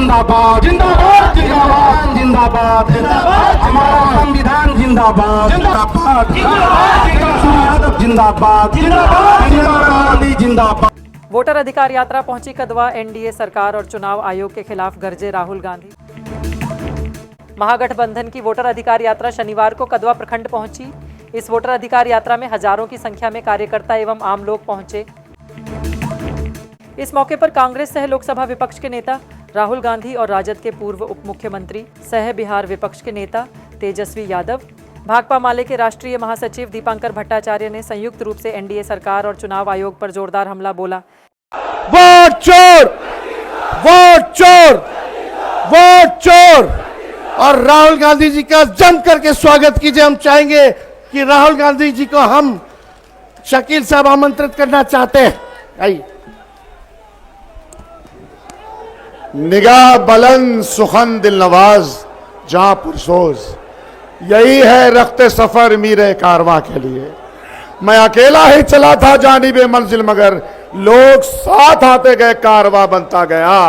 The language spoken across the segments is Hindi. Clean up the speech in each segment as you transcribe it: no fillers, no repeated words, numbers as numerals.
जिंदाबाद जिंदाबाद जिंदाबाद जिंदाबाद जिंदाबाद, हमारा संविधान जिंदाबाद जिंदाबाद जिंदाबाद जिंदाबाद जिंदाबाद जिंदाबाद। वोटर अधिकार यात्रा पहुंची कदवा। एनडीए सरकार और चुनाव आयोग के खिलाफ गरजे राहुल गांधी। महागठबंधन की वोटर अधिकार यात्रा शनिवार को कदवा प्रखंड पहुंची। इस वोटर अधिकार यात्रा में हजारों की संख्या में कार्यकर्ता एवं आम लोग पहुंचे। इस मौके पर कांग्रेस सह लोकसभा विपक्ष के नेता राहुल गांधी और राजद के पूर्व उप मुख्यमंत्री सह बिहार विपक्ष के नेता तेजस्वी यादव, भाकपा माले के राष्ट्रीय महासचिव दीपांकर भट्टाचार्य ने संयुक्त रूप से एनडीए सरकार और चुनाव आयोग पर जोरदार हमला बोला। वोट चोर, वोट चोर, वोट चोर। और राहुल गांधी जी का जम करके स्वागत कीजिए। हम चाहेंगे कि राहुल गांधी जी को हम शकील साहब आमंत्रित करना चाहते हैं। आइए। निगाह बुलंद सुखन दिल नवाज जहां पुरसोज, यही है रखते सफर मीरे कारवां के लिए। मैं अकेला ही चला था जानिबे मंजिल, मगर लोग साथ आते गए, कारवां बनता गया।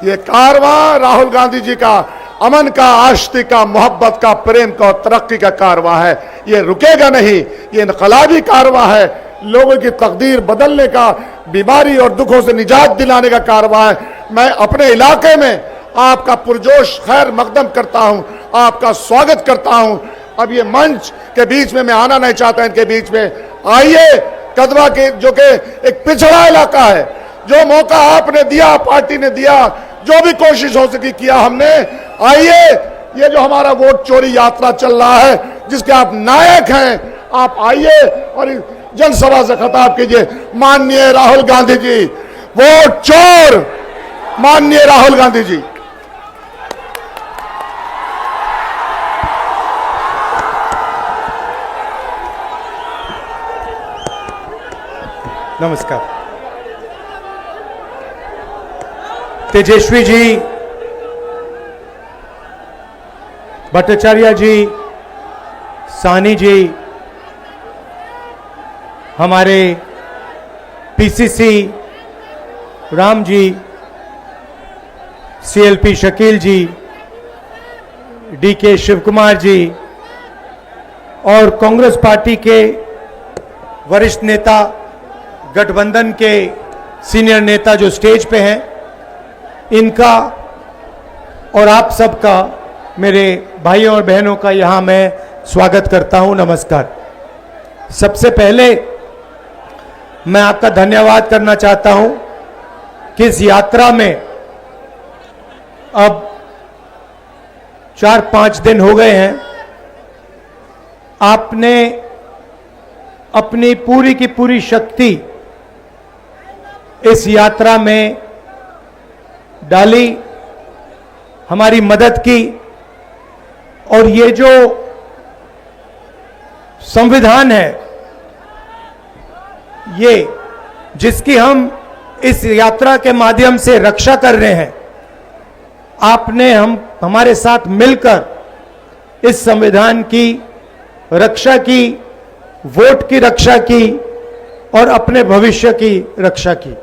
ये कारवां राहुल गांधी जी का अमन का, आश्ती का, मोहब्बत का, प्रेम का और तरक्की का कारवां है। ये रुकेगा नहीं। ये इनकलाबी कारवां है। लोगों की तकदीर बदलने का, बीमारी और दुखों से निजात दिलाने का कारवां है। मैं अपने इलाके में आपका पुरजोश खैर मकदम करता हूं, आपका स्वागत करता हूं। अब ये मंच के बीच में मैं आना नहीं चाहता, इनके बीच में आइए। कदवा के जो कि एक पिछड़ा इलाका है, जो मौका आपने दिया, पार्टी ने दिया, जो भी कोशिश हो सकी किया हमने। आइए, ये जो हमारा वोट चोरी यात्रा चल रहा है, जिसके आप नायक हैं, आप आइए और जनसभा से खिताब कीजिए। माननीय राहुल गांधी जी, वोट चोर, माननीय राहुल गांधी जी। नमस्कार। तेजस्वी जी, भट्टाचार्य जी, सानी जी, हमारे पीसीसी राम जी, सीएलपी शकील जी, डीके शिव कुमार जी और कांग्रेस पार्टी के वरिष्ठ नेता, गठबंधन के सीनियर नेता जो स्टेज पे हैं, इनका और आप सबका, मेरे भाइयों और बहनों का यहां मैं स्वागत करता हूं। नमस्कार। सबसे पहले मैं आपका धन्यवाद करना चाहता हूं कि इस यात्रा में अब 4-5 दिन हो गए हैं, आपने अपनी पूरी की पूरी शक्ति इस यात्रा में डाली, हमारी मदद की। और ये जो संविधान है, ये जिसकी हम इस यात्रा के माध्यम से रक्षा कर रहे हैं, आपने हमारे साथ मिलकर इस संविधान की रक्षा की, वोट की रक्षा की और अपने भविष्य की रक्षा की।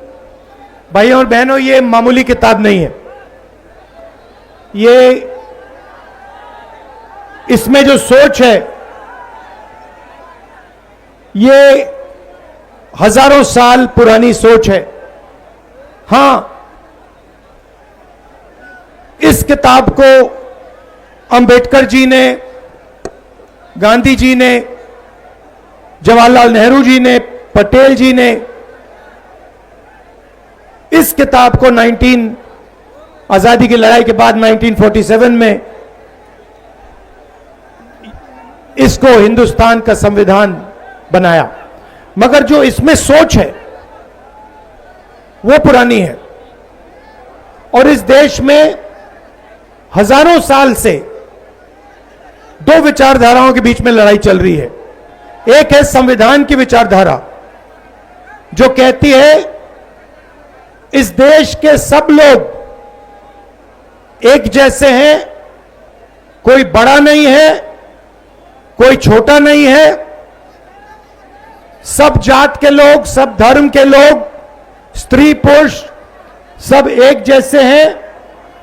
भाइयों और बहनों, ये मामूली किताब नहीं है। ये इसमें जो सोच है, ये हजारों साल पुरानी सोच है। हां, इस किताब को अंबेडकर जी ने, गांधी जी ने, जवाहरलाल नेहरू जी ने, पटेल जी ने इस किताब को आजादी की लड़ाई के बाद 1947 में इसको हिंदुस्तान का संविधान बनाया। मगर जो इसमें सोच है वो पुरानी है। और इस देश में हजारों साल से दो विचारधाराओं के बीच में लड़ाई चल रही है। एक है संविधान की विचारधारा, जो कहती है इस देश के सब लोग एक जैसे हैं, कोई बड़ा नहीं है, कोई छोटा नहीं है, सब जात के लोग, सब धर्म के लोग, स्त्री पुरुष सब एक जैसे हैं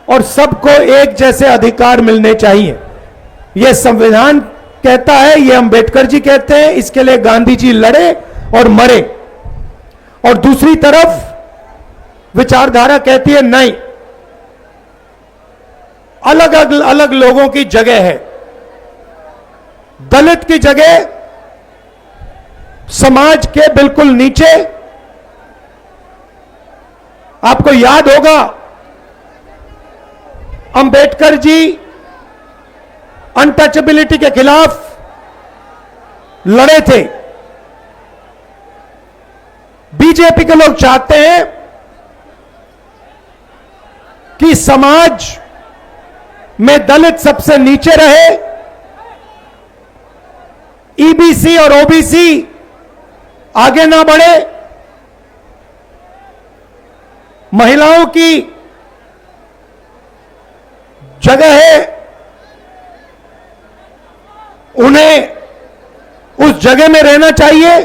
और सबको एक जैसे अधिकार मिलने चाहिए। यह संविधान कहता है, यह अंबेडकर जी कहते हैं, इसके लिए गांधी जी लड़े और मरे। और दूसरी तरफ विचारधारा कहती है नहीं, अलग अलग लोगों की जगह है। दलित की जगह समाज के बिल्कुल नीचे, आपको याद होगा अंबेडकर जी अनटचेबिलिटी के खिलाफ लड़े थे। बीजेपी के लोग चाहते हैं कि समाज में दलित सबसे नीचे रहे, ईबीसी और ओबीसी आगे ना बढ़े, महिलाओं की जगह है, उन्हें उस जगह में रहना चाहिए।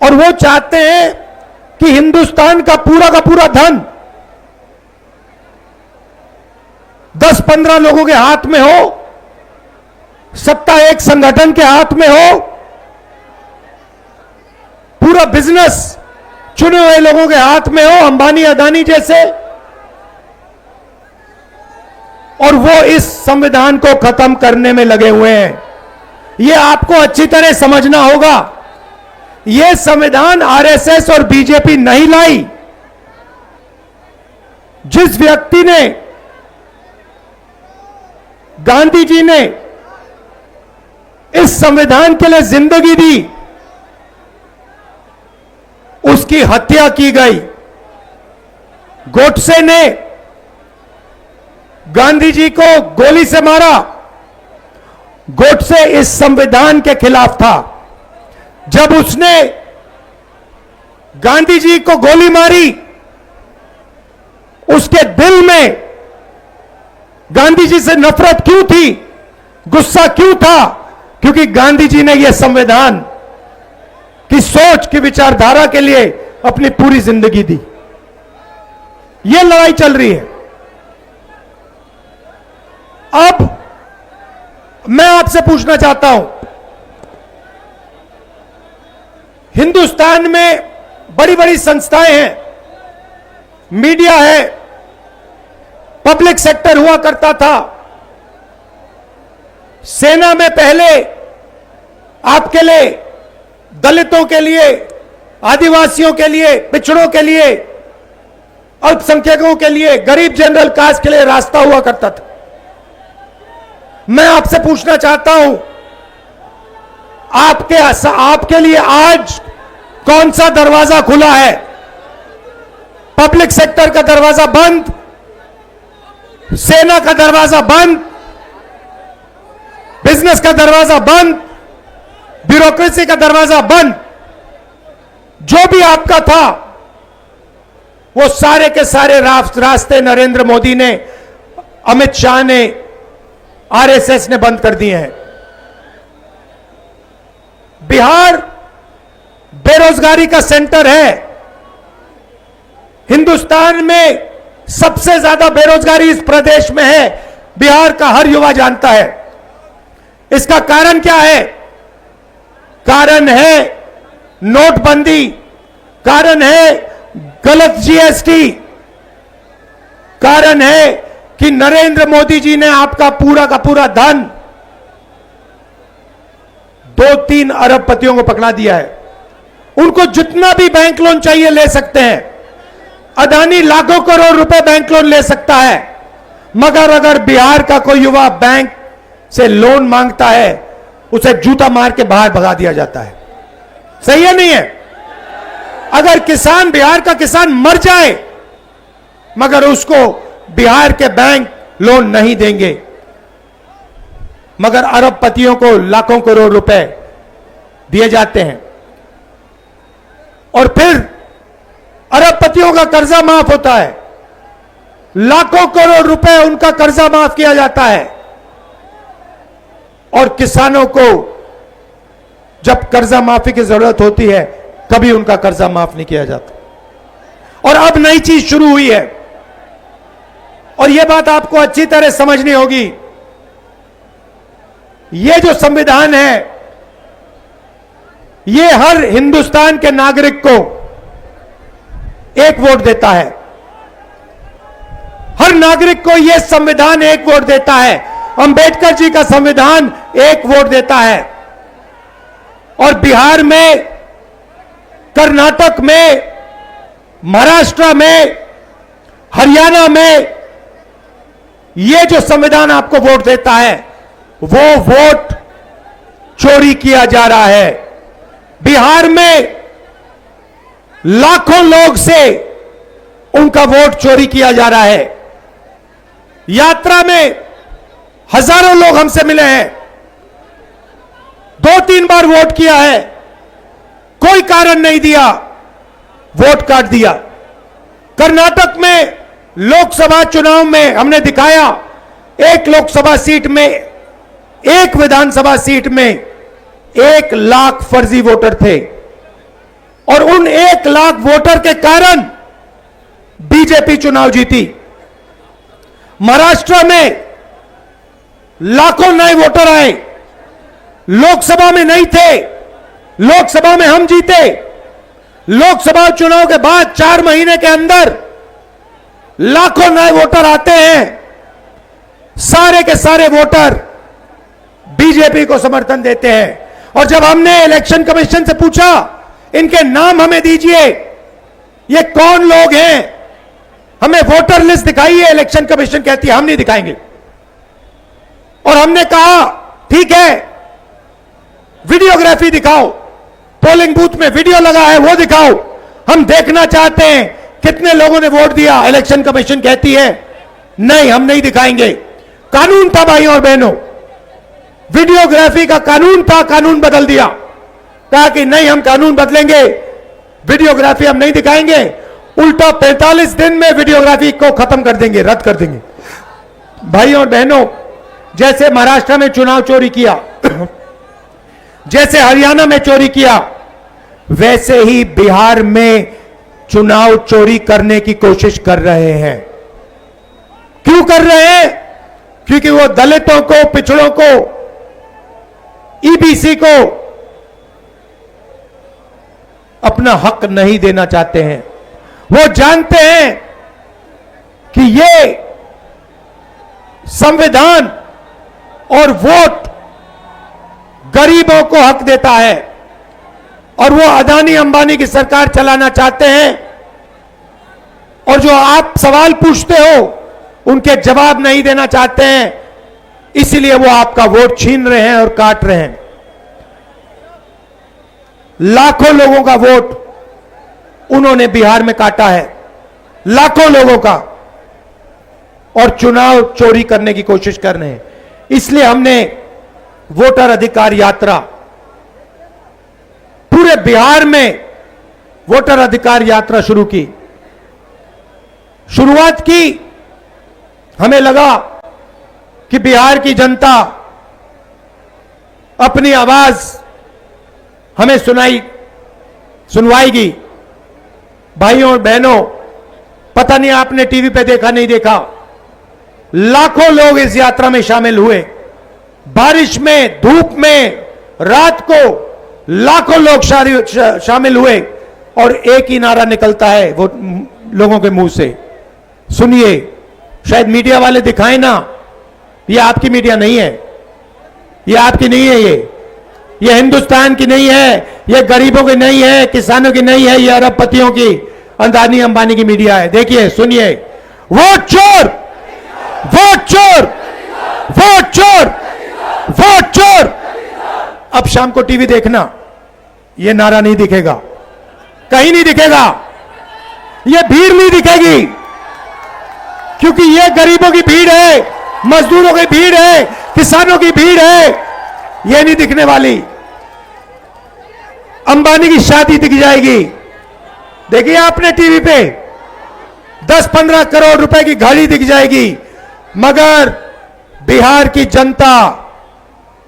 और वो चाहते हैं कि हिंदुस्तान का पूरा धन 10-15 लोगों के हाथ में हो, सत्ता एक संगठन के हाथ में हो, पूरा बिजनेस चुने हुए लोगों के हाथ में हो, अंबानी अदानी जैसे। और वो इस संविधान को खत्म करने में लगे हुए हैं। यह आपको अच्छी तरह समझना होगा। यह संविधान आरएसएस और बीजेपी नहीं लाई। जिस व्यक्ति ने, गांधी जी ने इस संविधान के लिए जिंदगी दी, उसकी हत्या की गई। गोडसे ने गांधी जी को गोली से मारा। गोडसे इस संविधान के खिलाफ था। जब उसने गांधी जी को गोली मारी, उसके दिल में गांधी जी से नफरत क्यों थी, गुस्सा क्यों था? क्योंकि गांधी जी ने यह संविधान की सोच की विचारधारा के लिए अपनी पूरी जिंदगी दी। यह लड़ाई चल रही है। अब मैं आपसे पूछना चाहता हूं, हिंदुस्तान में बड़ी बड़ी संस्थाएं हैं, मीडिया है, पब्लिक सेक्टर हुआ करता था। सेना में पहले आपके लिए, दलितों के लिए, आदिवासियों के लिए, पिछड़ों के लिए, अल्पसंख्यकों के लिए, गरीब जनरल कास्ट के लिए रास्ता हुआ करता था। मैं आपसे पूछना चाहता हूं, आपके लिए आज कौन सा दरवाजा खुला है? पब्लिक सेक्टर का दरवाजा बंद, सेना का दरवाजा बंद, बिजनेस का दरवाजा बंद, ब्यूरोक्रेसी का दरवाजा बंद। जो भी आपका था वो सारे के सारे रास्ते नरेंद्र मोदी ने, अमित शाह ने, आरएसएस ने बंद कर दिए हैं। बिहार बेरोजगारी का सेंटर है। हिंदुस्तान में सबसे ज्यादा बेरोजगारी इस प्रदेश में है। बिहार का हर युवा जानता है। इसका कारण क्या है? कारण है नोटबंदी, कारण है गलत जीएसटी, कारण है कि नरेंद्र मोदी जी ने आपका पूरा का पूरा धन 2-3 अरबपतियों को पकड़ा दिया है। उनको जितना भी बैंक लोन चाहिए ले सकते हैं। अदानी लाखों करोड़ रुपए बैंक लोन ले सकता है, मगर अगर बिहार का कोई युवा बैंक से लोन मांगता है, उसे जूता मार के बाहर भगा दिया जाता है। सही है नहीं है? अगर किसान, बिहार का किसान मर जाए, मगर उसको बिहार के बैंक लोन नहीं देंगे, मगर अरबपतियों को लाखों करोड़ रुपए दिए जाते हैं। और फिर अरबपतियों का कर्जा माफ होता है, लाखों करोड़ रुपए उनका कर्जा माफ किया जाता है। और किसानों को जब कर्जा माफी की जरूरत होती है, कभी उनका कर्जा माफ नहीं किया जाता। और अब नई चीज शुरू हुई है। और यह बात आपको अच्छी तरह समझनी होगी, यह जो संविधान है यह हर हिंदुस्तान के नागरिक को एक वोट देता है। हर नागरिक को यह संविधान एक वोट देता है। अंबेडकर जी का संविधान एक वोट देता है। और बिहार में, कर्नाटक में, महाराष्ट्र में, हरियाणा में यह जो संविधान आपको वोट देता है वो वोट चोरी किया जा रहा है। बिहार में लाखों लोग से उनका वोट चोरी किया जा रहा है। यात्रा में हजारों लोग हमसे मिले हैं, 2-3 बार वोट किया है, कोई कारण नहीं दिया, वोट काट दिया। कर्नाटक में लोकसभा चुनाव में हमने दिखाया, एक लोकसभा सीट में, एक विधानसभा सीट में 1 लाख फर्जी वोटर थे और उन 1 लाख वोटर के कारण बीजेपी चुनाव जीती। महाराष्ट्र में लाखों नए वोटर आए, लोकसभा में नहीं थे, लोकसभा में हम जीते। लोकसभा चुनाव के बाद 4 महीने के अंदर लाखों नए वोटर आते हैं, सारे के सारे वोटर बीजेपी को समर्थन देते हैं। और जब हमने इलेक्शन कमीशन से पूछा इनके नाम हमें दीजिए, ये कौन लोग हैं, हमें वोटर लिस्ट दिखाइए, इलेक्शन कमीशन कहती है हम नहीं दिखाएंगे। और हमने कहा ठीक है, वीडियोग्राफी दिखाओ, पोलिंग बूथ में वीडियो लगा है वो दिखाओ, हम देखना चाहते हैं कितने लोगों ने वोट दिया। इलेक्शन कमीशन कहती है नहीं, हम नहीं दिखाएंगे। कानून था भाइयों और बहनों, वीडियोग्राफी का कानून था, कानून बदल दिया, कहा कि नहीं हम कानून बदलेंगे, वीडियोग्राफी हम नहीं दिखाएंगे। उल्टा 45 दिन में वीडियोग्राफी को खत्म कर देंगे, रद्द कर देंगे। भाइयों और बहनों, जैसे महाराष्ट्र में चुनाव चोरी किया, जैसे हरियाणा में चोरी किया, वैसे ही बिहार में चुनाव चोरी करने की कोशिश कर रहे हैं। क्यों कर रहे हैं? क्योंकि वो दलितों को, पिछड़ों को, ईबीसी को अपना हक नहीं देना चाहते हैं। वो जानते हैं कि ये संविधान और वोट गरीबों को हक देता है और वो अदानी अंबानी की सरकार चलाना चाहते हैं। और जो आप सवाल पूछते हो उनके जवाब नहीं देना चाहते हैं, इसलिए वो आपका वोट छीन रहे हैं और काट रहे हैं। लाखों लोगों का वोट उन्होंने बिहार में काटा है, लाखों लोगों का, और चुनाव चोरी करने की कोशिश कर रहे हैं। इसलिए हमने वोटर अधिकार यात्रा, पूरे बिहार में वोटर अधिकार यात्रा शुरू की। शुरुआत की, हमें लगा कि बिहार की जनता अपनी आवाज हमें सुनवाएगी। भाइयों और बहनों, पता नहीं आपने टीवी पे देखा नहीं देखा, लाखों लोग इस यात्रा में शामिल हुए। बारिश में, धूप में, रात को लाखों लोग शामिल हुए और एक ही नारा निकलता है वो लोगों के मुंह से, सुनिए, शायद मीडिया वाले दिखाएं ना, ये आपकी मीडिया नहीं है, ये आपकी नहीं है, ये हिंदुस्तान की नहीं है, ये गरीबों की नहीं है, किसानों की नहीं है, ये अरबपतियों की, अदानी अंबानी की मीडिया है। देखिए, सुनिए, वोट चोर, वोट चोर, वोट चोर, वोट चोर। अब शाम को टीवी देखना, ये नारा नहीं दिखेगा, कहीं नहीं दिखेगा, ये भीड़ नहीं दिखेगी, क्योंकि ये गरीबों की भीड़ है, मजदूरों की भीड़ है, किसानों की भीड़ है, ये नहीं दिखने वाली। अंबानी की शादी दिख जाएगी, देखिए आपने टीवी पे 10-15 करोड़ रुपए की गाड़ी दिख जाएगी, मगर बिहार की जनता,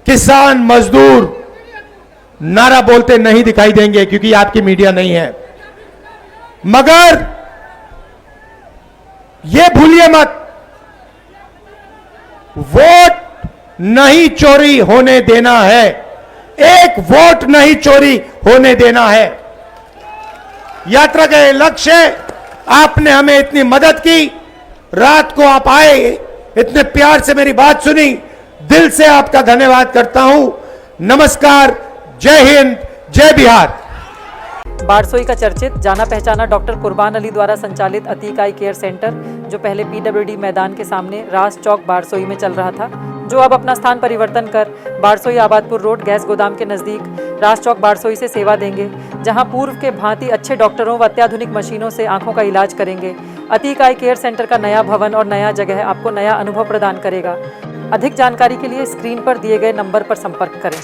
किसान, मजदूर नारा बोलते नहीं दिखाई देंगे, क्योंकि आपकी मीडिया नहीं है। मगर यह भूलिए मत नहीं चोरी होने देना है, एक वोट नहीं चोरी होने देना है। यात्रा का ये लक्ष्य है। आपने हमें इतनी मदद की, रात को आप आए, इतने प्यार से मेरी बात सुनी, दिल से आपका धन्यवाद करता हूं। नमस्कार, जय हिंद, जय बिहार। बारसोई का चर्चित जाना पहचाना डॉक्टर कुर्बान अली द्वारा संचालित अतीक आई केयर सेंटर, जो पहले पीडब्ल्यूडी मैदान के सामने रास चौक बारसोई में चल रहा था, जो अब अपना स्थान परिवर्तन कर बारसोई आबादपुर रोड गैस गोदाम के नजदीक रास चौक बारसोई से सेवा देंगे, जहां पूर्व के भांति अच्छे डॉक्टरों व अत्याधुनिक मशीनों से आंखों का इलाज करेंगे। अतीक आई केयर सेंटर का नया भवन और नया जगह आपको नया अनुभव प्रदान करेगा। अधिक जानकारी के लिए स्क्रीन पर दिए गए नंबर पर संपर्क करें।